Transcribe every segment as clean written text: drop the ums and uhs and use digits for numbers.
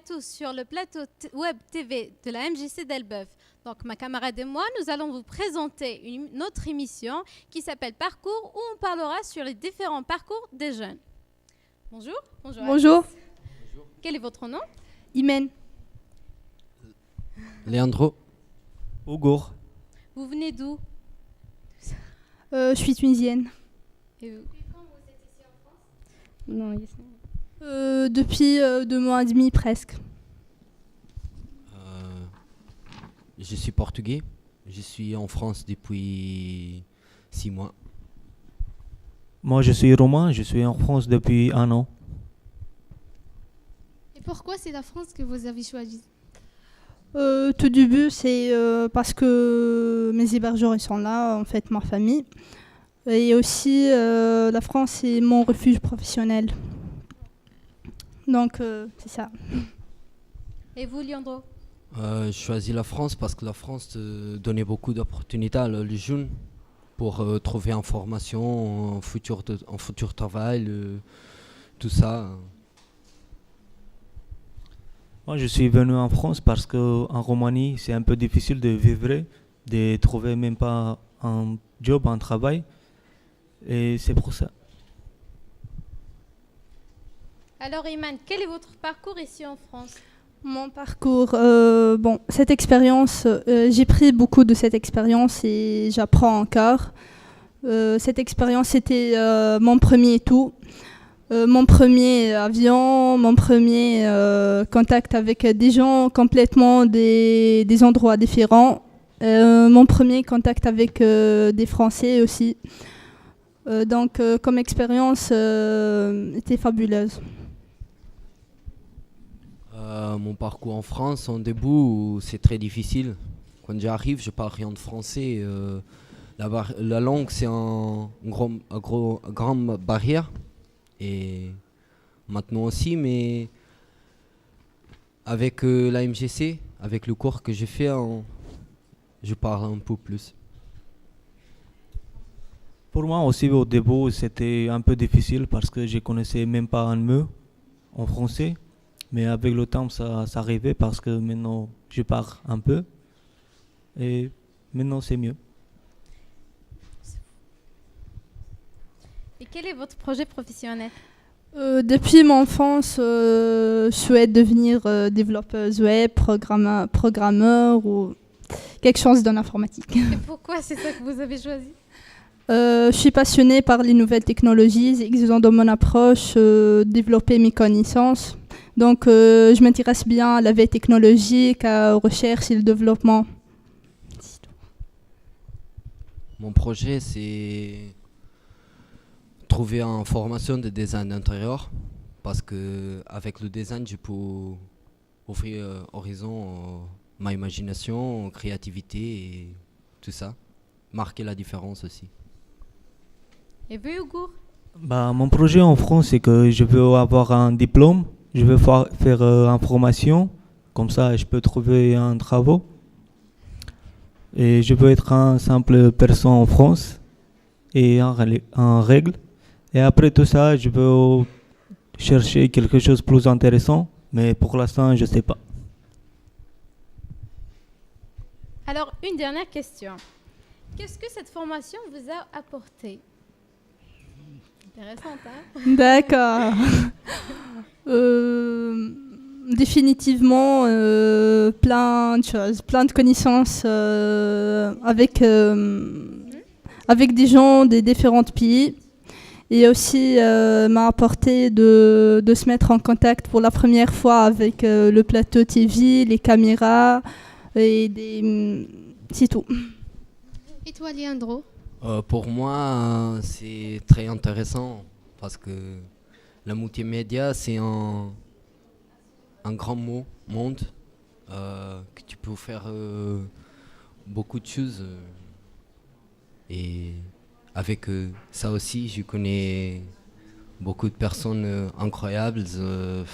à tous sur le plateau web TV de la MJC d'Elbeuf. Donc ma camarade et moi, nous allons vous présenter une autre émission qui s'appelle Parcours, où on parlera sur les différents parcours des jeunes. Bonjour. Bonjour. Bonjour. Quel est votre nom? Imen. Leandro. Ougour. Vous venez d'où? Je suis tunisienne. Et vous? Non, depuis 2 mois et demi presque. Je suis portugais. Je suis en France depuis 6 mois. Moi, je suis roumain. Je suis en France depuis 1 an. Et pourquoi c'est la France que vous avez choisie? Tout début, c'est parce que mes hébergeurs ils sont là, en fait, ma famille. Et aussi, la France, c'est mon refuge professionnel. Donc, c'est ça. Et vous, Leandro? Je choisis la France parce que la France donnait beaucoup d'opportunités à les jeunes pour trouver une formation, un futur travail, tout ça. Moi, je suis venu en France parce qu'en Roumanie, c'est un peu difficile de vivre, de trouver même pas un job, un travail. Et c'est pour ça. Alors Iman, quel est votre parcours ici en France? Mon parcours, cette expérience, j'ai pris beaucoup de cette expérience et j'apprends encore. Cette expérience, c'était mon premier tout, mon premier avion, mon premier contact avec des gens complètement des endroits différents, mon premier contact avec des Français aussi. Donc, comme expérience, était fabuleuse. Mon parcours en France, en début, c'est très difficile. Quand j'arrive, je parle rien de français. La langue, c'est une grande barrière. Et maintenant aussi, mais avec la MJC, avec le cours que j'ai fait, je parle un peu plus. Pour moi aussi, au début, c'était un peu difficile parce que je connaissais même pas un mot en français. Mais avec le temps, ça arrivait parce que maintenant, je parle un peu. Et maintenant, c'est mieux. Et quel est votre projet professionnel? Depuis mon enfance, je souhaite devenir développeuse web, programmeur ou quelque chose dans l'informatique. Et pourquoi c'est ça que vous avez choisi? Je suis passionnée par les nouvelles technologies, exigeant dans mon approche, développer mes connaissances. Donc, je m'intéresse bien à la veille technologique, à la recherche et le développement. Mon projet, c'est trouver une formation de design d'intérieur parce que avec le design, je peux offrir horizon ma imagination, créativité et tout ça, marquer la différence aussi. Et vous, Hugo? Mon projet en France, c'est que je veux avoir un diplôme, je veux faire une formation, comme ça je peux trouver un travail. Et je veux être un simple personne en France et en règle. Et après tout ça, je veux chercher quelque chose de plus intéressant, mais pour l'instant, je ne sais pas. Alors, une dernière question. Qu'est-ce que cette formation vous a apporté? Intéressante, hein? D'accord. Définitivement, plein de choses, plein de connaissances avec des gens des différents pays. Et aussi m'a apporté de se mettre en contact pour la première fois avec le plateau TV, les caméras, et c'est tout. Et toi, Leandro? Pour moi, c'est très intéressant parce que la multimédia, c'est un grand monde que tu peux faire beaucoup de choses. Et avec ça aussi, je connais beaucoup de personnes incroyables. Nouvelle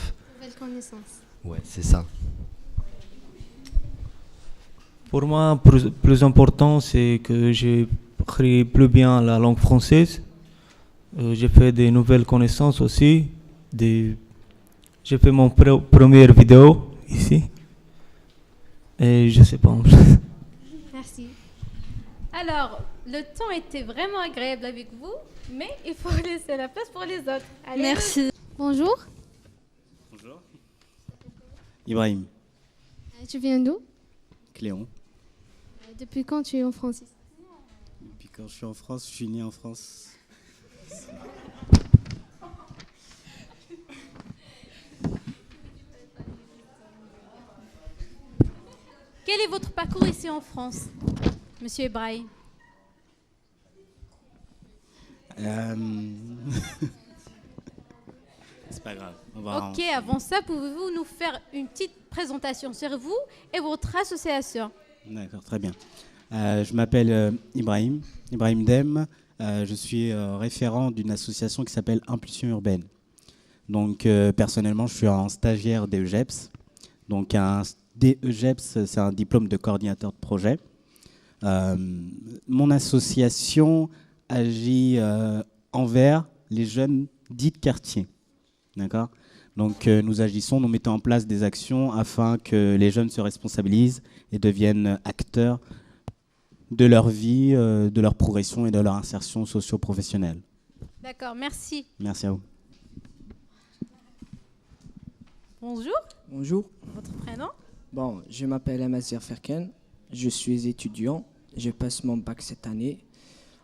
connaissance. Ouais, c'est ça. Pour moi, plus important, c'est que j'ai appris plus bien la langue française. J'ai fait des nouvelles connaissances aussi. J'ai fait mon première vidéo ici. Et je sais pas. Merci. Alors, le temps était vraiment agréable avec vous, mais il faut laisser la place pour les autres. Allez, Merci. Bonjour. Bonjour. Ibrahim. Tu viens d'où? Cléon. Depuis quand tu es en France? Depuis quand je suis en France, je suis né en France. quel est votre parcours ici en France, Monsieur Ibrahim? C'est pas grave. On va Ok, avant ça, pouvez-vous nous faire une petite présentation sur vous et votre association? D'accord, très bien. Je m'appelle Ibrahim Dem. Je suis référent d'une association qui s'appelle Impulsion Urbaine. Donc, personnellement, je suis un stagiaire d'EGEPS. Donc, un DEGEPS, c'est un diplôme de coordinateur de projet. Mon association agit envers les jeunes dits de quartier. D'accord ? Donc, nous agissons, nous mettons en place des actions afin que les jeunes se responsabilisent et deviennent acteurs de leur vie, de leur progression et de leur insertion socio-professionnelle. D'accord, merci. Merci à vous. Bonjour, Bonjour. votre prénom? Bon, je m'appelle Amazir Ferken. Je suis étudiant. Je passe mon bac cette année.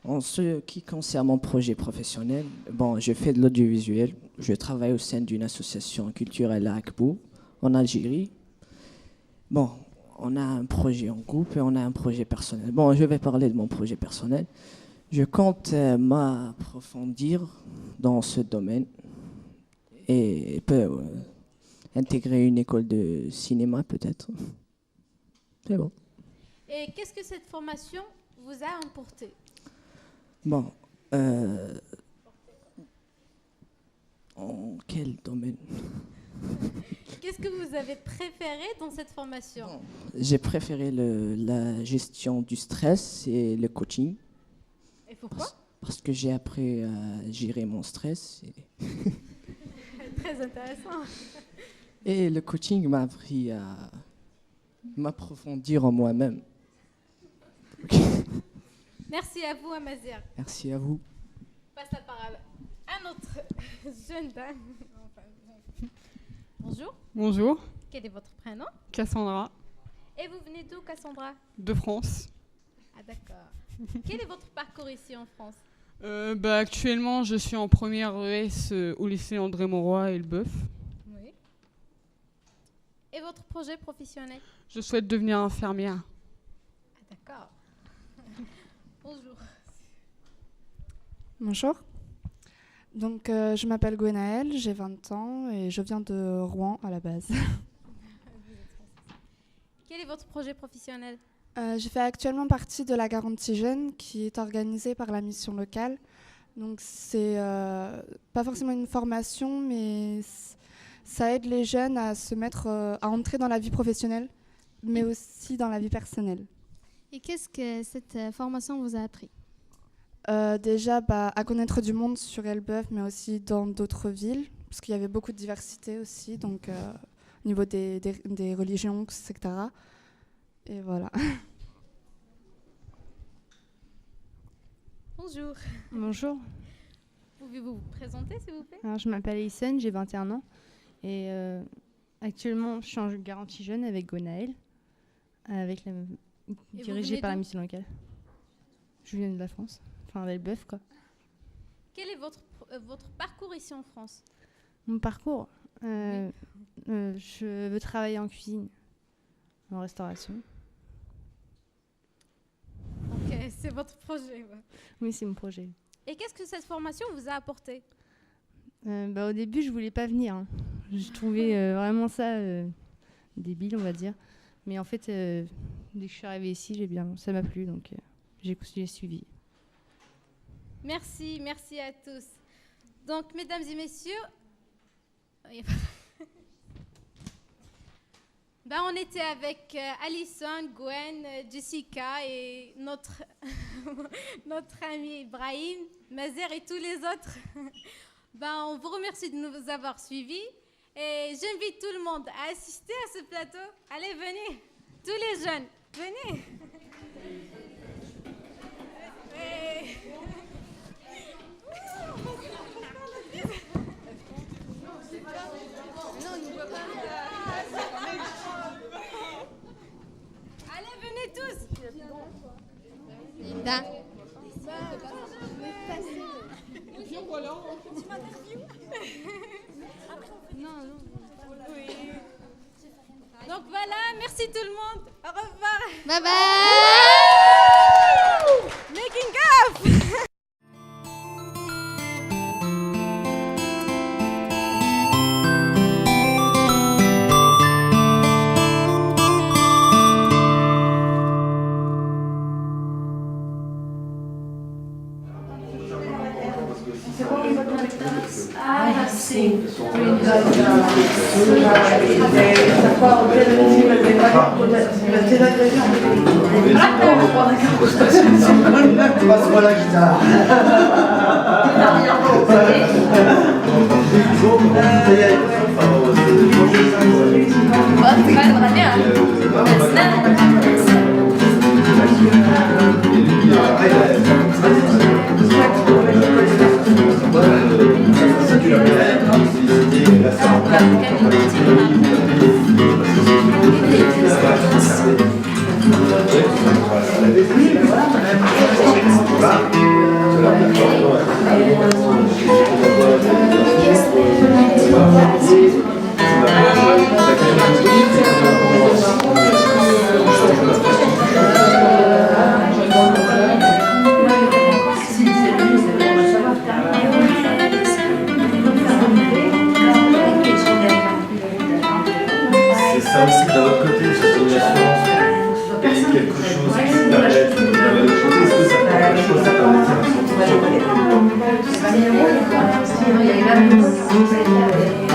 En ce qui concerne mon projet professionnel, bon, je fais de l'audiovisuel. Je travaille au sein d'une association culturelle à Akbou, en Algérie. Bon, on a un projet en groupe et on a un projet personnel. Bon, je vais parler de mon projet personnel. Je compte m'approfondir dans ce domaine et intégrer une école de cinéma peut-être. C'est bon. Et qu'est-ce que cette formation vous a apporté? Bon, en quel domaine? Qu'est-ce que vous avez préféré dans cette formation? J'ai préféré la gestion du stress et le coaching. Et pourquoi? Parce que j'ai appris à gérer mon stress. Très intéressant. Et le coaching m'a appris à m'approfondir en moi-même. Merci à vous, Amazir. Merci à vous. Je passe la parole à notre jeune dame. Bonjour, Bonjour, quel est votre prénom? Cassandra, Et vous venez d'où, Cassandra? de France. Ah, d'accord. Quel est votre parcours ici en France? Actuellement, je suis en première ES au lycée André Mauroy et Elbeuf. Oui. Et votre projet professionnel? Je souhaite devenir infirmière. Ah, d'accord. Bonjour. Bonjour. Donc, je m'appelle Gwenaëlle, j'ai 20 ans et je viens de Rouen à la base. Quel est votre projet professionnel? Je fais actuellement partie de la Garantie Jeune qui est organisée par la mission locale. Donc, c'est pas forcément une formation, mais ça aide les jeunes à se mettre, à entrer dans la vie professionnelle, mais aussi dans la vie personnelle. Et qu'est-ce que cette formation vous a appris? Déjà, à connaître du monde sur Elbeuf, mais aussi dans d'autres villes, parce qu'il y avait beaucoup de diversité aussi, donc au niveau des religions, etc. Et voilà. Bonjour. Bonjour, Pouvez-vous vous présenter, s'il vous plaît? alors je m'appelle Eisen, j'ai 21 ans et actuellement je suis en garantie jeune avec Gwenaëlle, dirigée venez par la d'où? mission locale. Je viens de la France, enfin d'Elbeuf quoi. Quel est votre parcours ici en France? Mon parcours, je veux travailler en cuisine, en restauration. Ok, c'est votre projet. Ouais. Oui, c'est mon projet. Et qu'est-ce que cette formation vous a apporté? Au début, je voulais pas venir. Hein. Je trouvais vraiment ça débile, on va dire. Mais en fait, dès que je suis arrivée ici, ça m'a plu, donc j'ai suivi. Merci, merci à tous. Donc, mesdames et messieurs, on était avec Alison, Gwen, Jessica et notre ami Ibrahim, Mazer et tous les autres. On vous remercie de nous avoir suivis Et j'invite tout le monde à assister à ce plateau. Allez, venez, tous les jeunes, venez. Allez, venez tous. Linda. Donc voilà, merci tout le monde. Au revoir. Bye bye. Making up. I have seen Passe-moi la guitare. Ça aussi, d'un autre côté, ce sont une assurance et quelque chose qui permet de chanter. Est-ce que ça fait quelque chose qui permet de faire un sentiment?